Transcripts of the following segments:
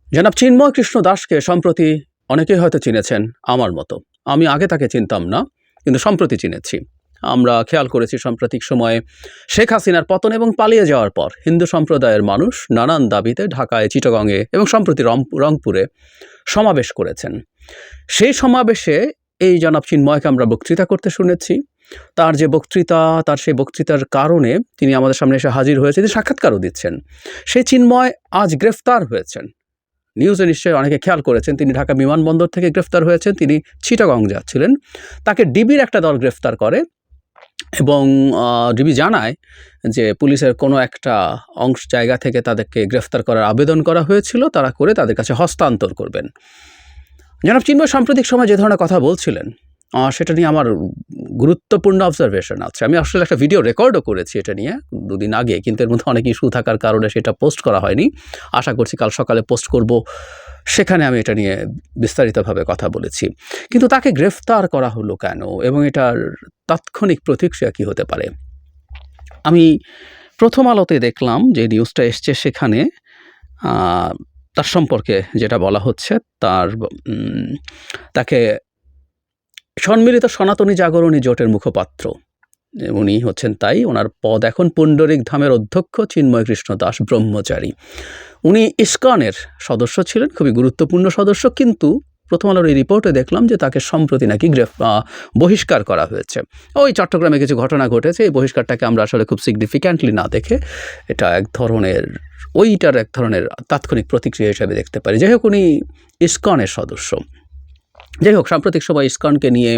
জনাব চিন্ময় কৃষ্ণ দাসকে সম্প্রতি অনেকেই হয়তো চিনেছেন আমার মতো। আমি আগে তাকে চিনতাম না, কিন্তু সম্প্রতি চিনেছি। আমরা খেয়াল করেছি সাম্প্রতিক সময়ে শেখ হাসিনার পতন এবং পালিয়ে যাওয়ার পর হিন্দু সম্প্রদায়ের মানুষ নানান দাবিতে ঢাকায়, চিটাগংয়ে এবং সম্প্রতি রংপুরে সমাবেশ করেছেন। সেই সমাবেশে এই জনাব চিন্ময়কে আমরা বক্তৃতা করতে শুনেছি। তার যে বক্তৃতা, তার সেই বক্তৃতার কারণে তিনি আমাদের সামনে এসে হাজির হয়েছে, তিনি সাক্ষাৎকারও দিচ্ছেন। সেই চিন্ময় আজ গ্রেফতার হয়েছেন। নিউজে নিশ্চয়ই অনেকে খেয়াল করেছেন, তিনি ঢাকা বিমানবন্দর থেকে গ্রেফতার হয়েছেন। তিনি চিটাগং যাচ্ছিলেন। তাকে ডিবির একটা দল গ্রেফতার করে এবং ডিবি জানায় যে পুলিশের কোনো একটা জায়গা থেকে তাদেরকে গ্রেফতার করার আবেদন করা হয়েছিল, তারা করে তাদের কাছে হস্তান্তর করবেন। জনাব চিন্ময় সাম্প্রতিক সময় যে ধরনের কথা বলছিলেন, সেটা নিয়ে আমার গুরুত্বপূর্ণ অবজারভেশন আছে। আমি আসলে একটা ভিডিও রেকর্ডও করেছি এটা নিয়ে দুদিন আগে, কিন্তু এর মধ্যে অনেক ইস্যু থাকার কারণে সেটা পোস্ট করা হয়নি। আশা করছি কাল সকালে পোস্ট করব, সেখানে আমি এটা নিয়ে বিস্তারিতভাবে কথা বলেছি। কিন্তু তাকে গ্রেফতার করা হলো কেন এবং এটার তাৎক্ষণিক প্রতিক্রিয়া কী হতে পারে? আমি প্রথম আলোতে দেখলাম যে নিউজটা এসছে, সেখানে তার সম্পর্কে যেটা বলা হচ্ছে, তাকে সম্মিলিত সনাতনী জাগরণী জোটের মুখপাত্র উনি হচ্ছেন, তাই ওনার পদ এখন পুণ্ডরিক ধামের অধ্যক্ষ চিন্ময় কৃষ্ণ দাস ব্রহ্মচারী। উনি ইসকনের সদস্য ছিলেন, খুবই গুরুত্বপূর্ণ সদস্য। কিন্তু প্রথম আলোর এই রিপোর্টে দেখলাম যে তাকে সম্প্রতি নাকি বহিষ্কার করা হয়েছে। ওই চট্টগ্রামে কিছু ঘটনা ঘটেছে, এই বহিষ্কারটাকে আমরা আসলে খুব সিগনিফিক্যান্টলি না দেখে এটা এক ধরনের তাৎক্ষণিক প্রতিক্রিয়া হিসেবে দেখতে পারি। যাই হোক, উনি ইসকনের সদস্য। যাই হোক, সাম্প্রতিক সময় ইসকনকে নিয়ে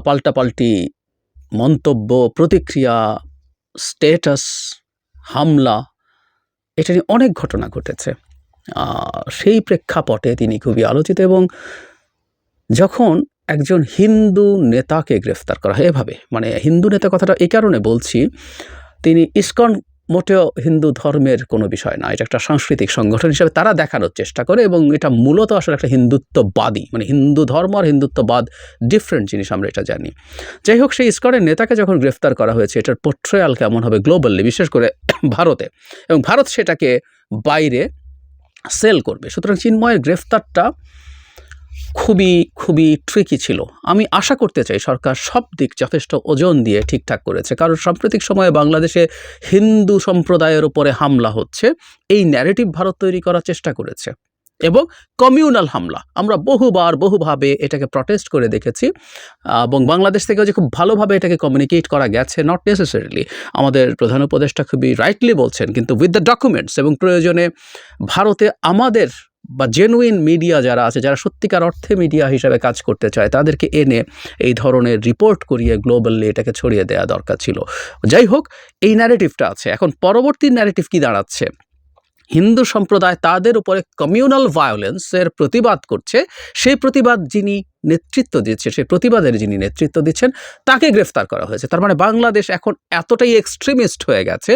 পাল্টাপাল্টি মন্তব্য, প্রতিক্রিয়া, স্ট্যাটাস, হামলা, এটা নিয়ে অনেক ঘটনা ঘটেছে। সেই প্রেক্ষাপটে তিনি খুবই আলোচিত। এবং যখন একজন হিন্দু নেতাকে গ্রেফতার করা হয় এভাবে, মানে হিন্দু নেতা কথাটা এই কারণে বলছি, তিনি ইসকন মোটেও হিন্দু ধর্মের কোনো বিষয় না, এটা একটা সাংস্কৃতিক সংগঠন হিসেবে তারা দেখানোর চেষ্টা করে। এবং এটা মূলত আসলে একটা হিন্দুত্ববাদী, মানে হিন্দু ধর্ম আর হিন্দুত্ববাদ ডিফারেন্ট জিনিস, আমরা এটা জানি। যাই হোক, সেই ইসকনের নেতাকে যখন গ্রেফতার করা হয়েছে, এটার পোর্ট্রেয়াল কেমন হবে গ্লোবালি, বিশেষ করে ভারতে, এবং ভারত সেটাকে বাইরে সেল করবে। সুতরাং চিন্ময়ের গ্রেফতারটা খুবই ট্রিকি ছিল। আমি আশা করতে চাই সরকার সব দিক যথেষ্ট ওজন দিয়ে ঠিকঠাক করেছে, কারণ সাম্প্রতিক সময়ে বাংলাদেশে হিন্দু সম্প্রদায়ের উপরে হামলা হচ্ছে, এই ন্যারেটিভ ভারত তৈরি করার চেষ্টা করেছে। এবং কমিউনাল হামলা আমরা বহুভাবে এটাকে প্রটেস্ট করে দেখেছি, এবং বাংলাদেশ থেকেও যে খুব ভালোভাবে এটাকে কমিউনিকেট করা গেছে, নট নেসেসারিলি। আমাদের প্রধান উপদেষ্টা খুবই রাইটলি বলছেন, কিন্তু উইথ দ্য ডকুমেন্টস, এবং প্রয়োজনে ভারতে আমাদের বা জেনুইন মিডিয়া যারা আছে, যারা সত্যিকার অর্থে মিডিয়া হিসাবে কাজ করতে চায়, তাদেরকে এনে এই ধরনের রিপোর্ট করিয়ে গ্লোবালি এটাকে ছড়িয়ে দেওয়া দরকার ছিল। যাই হোক, এই ন্যারেটিভটা আছে। এখন পরবর্তী ন্যারেটিভ কি দাঁড়াচ্ছে? হিন্দু সম্প্রদায় তাদের উপরে কমিউনাল ভায়োলেন্সের প্রতিবাদ করছে, সেই প্রতিবাদ যিনি নেতৃত্ব দিচ্ছে, সেই প্রতিবাদের যিনি নেতৃত্ব দিচ্ছেন, তাকে গ্রেফতার করা হয়েছে। তার মানে বাংলাদেশ এখন এতটাই এক্সট্রিমিস্ট হয়ে গেছে,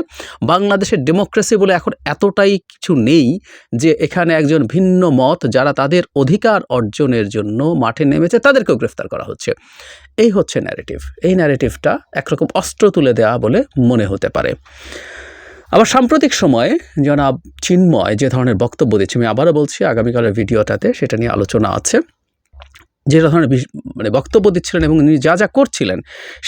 বাংলাদেশের ডেমোক্রেসি বলে এখন এতটাই কিছু নেই যে এখানে একজন ভিন্ন মত যারা তাদের অধিকার অর্জনের জন্য মাঠে নেমেছে, তাদেরকেও গ্রেফতার করা হচ্ছে। এই হচ্ছে ন্যারেটিভ। এই ন্যারেটিভটা একরকম অস্ত্র তুলে দেওয়া বলে মনে হতে পারে। আবার সাম্প্রতিক সময়ে জনাব চিন্ময় যে ধরনের বক্তব্য দিচ্ছে, আমি আবারও বলছি, আগামীকালের ভিডিওটাতে সেটা নিয়ে আলোচনা আছে, যে ধরনের বক্তব্য দিচ্ছিলেন এবং উনি যা করছিলেন,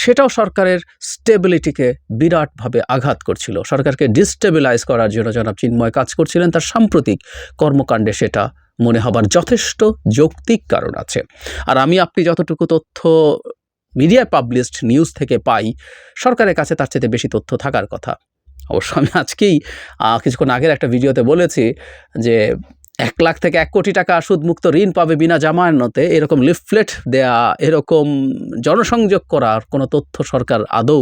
সেটাও সরকারের স্টেবিলিটিকে বিরাটভাবে আঘাত করছিল। সরকারকে ডিস্টেবিলাইজ করার জন্য জনাব চিন্ময় কাজ করছিলেন। তার সাম্প্রতিক কর্মকাণ্ডে সেটা মনে হবার যথেষ্ট যৌক্তিক কারণ আছে। আর আপনি যতটুকু তথ্য মিডিয়া পাবলিশড নিউজ থেকে পাই, সরকারের কাছে তার চেয়ে বেশি তথ্য থাকার কথা। অবশ্য আমি আজকেই কিছুক্ষণ আগের একটা ভিডিওতে বলেছি যে 1 লাখ থেকে 1 কোটি টাকা সুদমুক্ত ঋণ পাবে বিনা জামানতে, এরকম লিফলেট দেয়া, এরকম জনসংযোগ করার কোনো তথ্য সরকার আদৌ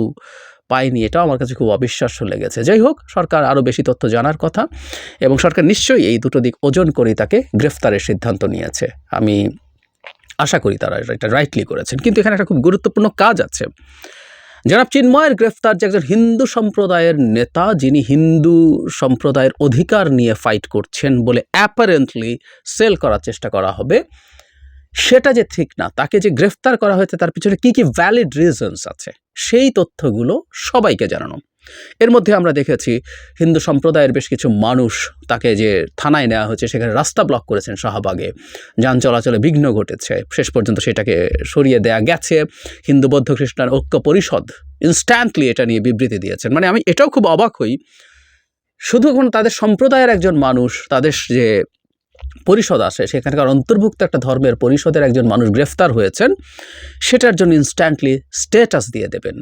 পায়নি। এটাও আমার কাছে খুব অবিশ্বাস্য লেগেছে। যাই হোক, সরকার আরও বেশি তথ্য জানার কথা, এবং সরকার নিশ্চয়ই এই দুটো দিক ওজন করেই তাকে গ্রেফতারের সিদ্ধান্ত নিয়েছে। আমি আশা করি তারা এটা রাইটলি করেছেন। কিন্তু এখানে একটা খুব গুরুত্বপূর্ণ কাজ আছে। জনাব চিন্ময়ের গ্রেফতার যে একজন হিন্দু সম্প্রদায়ের নেতা, যিনি হিন্দু সম্প্রদায়ের অধিকার নিয়ে ফাইট করছেন বলে অ্যাপারেন্টলি সেল করার চেষ্টা করা হবে, সেটা যে ঠিক না। তাকে যে গ্রেফতার করা হয়েছে তার পিছনে কী ভ্যালিড রিজনস আছে, সেই তথ্যগুলো সবাইকে জানানো। এর মধ্যে আমরা দেখেছি হিন্দু সম্প্রদায়ের বেশ কিছু মানুষ তাকে যে থানায় নেওয়া হয়েছে সেখানে রাস্তা ব্লক করেছেন শাহবাগে, যান চলাচলে বিঘ্ন ঘটেছে, শেষ পর্যন্ত সেটাকে সরিয়ে দেয়া গেছে। হিন্দু বৌদ্ধ খ্রিস্টান ঐক্য পরিষদ ইনস্ট্যান্টলি এটা নিয়ে বিবৃতি দিয়েছেন। মানে আমি এটাও খুব অবাক হই, শুধু এখন তাদের সম্প্রদায়ের একজন মানুষ, তাদের যে পরিষদ আসে সেখানকার অন্তর্ভুক্ত একটা ধর্মের পরিষদের একজন মানুষ গ্রেফতার হয়েছেন, সেটার জন্য ইনস্ট্যান্টলি স্ট্যাটাস দিয়ে দেবেন।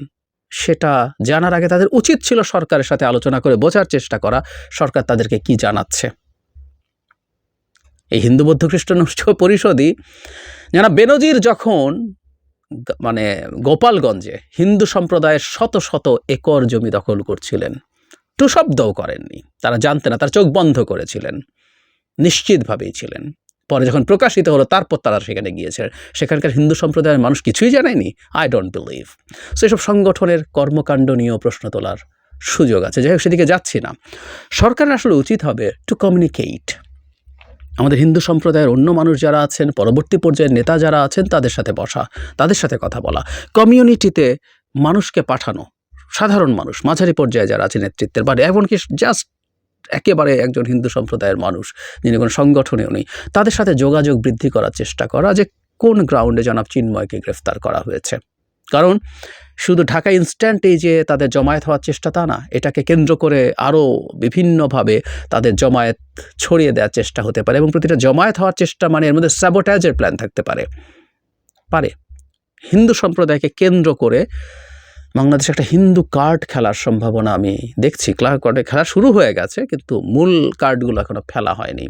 সেটা জানার আগে তাদের উচিত ছিল সরকারের সাথে আলোচনা করে বোঝার চেষ্টা করা সরকার তাদেরকে কি জানাচ্ছে। এই হিন্দু বৌদ্ধ খ্রিস্টান পরিষদই যারা বেনজির যখন মানে গোপালগঞ্জে হিন্দু সম্প্রদায়ের শত শত একর জমি দখল করছিলেন, টু শব্দও করেননি, তারা জানতেন না, তারা চোখ বন্ধ করেছিলেন, নিশ্চিতভাবেই ছিলেন। পরে যখন প্রকাশিত হলো তারপর তারা সেখানে গিয়েছে, সেখানকার হিন্দু সম্প্রদায়ের মানুষ কিছুই জানায়নি। I don't believe. সো এসব সংগঠনের কর্মকাণ্ড নিয়েও প্রশ্ন তোলার সুযোগ আছে। যাই হোক, সেদিকে যাচ্ছি না। সরকারের আসলে উচিত হবে টু কমিউনিকেট। আমাদের হিন্দু সম্প্রদায়ের অন্য মানুষ যারা আছেন, পরবর্তী পর্যায়ের নেতা যারা আছেন, তাদের সাথে বসা, তাদের সাথে কথা বলা, কমিউনিটিতে মানুষকে পাঠানো, সাধারণ মানুষ, মাঝারি পর্যায়ে যারা আছে নেতৃত্বের, বা এমনকি জাস্ট একেবারে একজন হিন্দু সম্প্রদায়ের মানুষ যিনি কোনো সংগঠনেও নেই, তাদের সাথে যোগাযোগ বৃদ্ধি করার চেষ্টা করা যে কোন গ্রাউন্ডে জনাব চিন্ময়কে গ্রেফতার করা হয়েছে। কারণ শুধু ঢাকা ইনস্ট্যান্ট এই যে তাদের জমায়েত হওয়ার চেষ্টা তা না, এটাকে কেন্দ্র করে আরও বিভিন্নভাবে তাদের জমায়েত ছড়িয়ে দেওয়ার চেষ্টা হতে পারে, এবং প্রতিটা জমায়েত হওয়ার চেষ্টা মানে এর মধ্যে স্যাবোটাজের প্ল্যান থাকতে পারে। হিন্দু সম্প্রদায়কে কেন্দ্র করে বাংলাদেশে একটা হিন্দু কার্ড খেলার সম্ভাবনা আমি দেখছি। কার্ডে খেলা শুরু হয়ে গেছে, কিন্তু মূল কার্ডগুলো এখনও ফেলা হয়নি।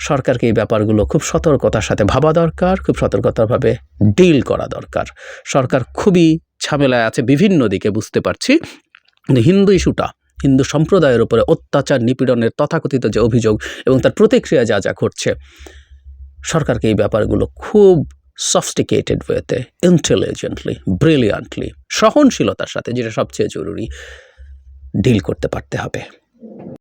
সরকারকে এই ব্যাপারগুলো খুব সতর্কতার সাথে ভাবা দরকার, খুব সতর্কতাভাবে ডিল করা দরকার। সরকার খুবই ঝামেলায় আছে বিভিন্ন দিকে, বুঝতে পারছি, কিন্তু হিন্দু ইস্যুটা, হিন্দু সম্প্রদায়ের উপরে অত্যাচার নিপীড়নের তথাকথিত যে অভিযোগ এবং তার প্রতিক্রিয়া যা যা ঘটছে, সরকারকে এই ব্যাপারগুলো খুব সফিস্টিকেটেড ওয়েতে, ইন্টেলিজেন্টলি, ব্রিলিয়ান্টলি, সহনশীলতার সাথে, যেটা সবচেয়ে জরুরি, ডিল করতে পারতে হবে।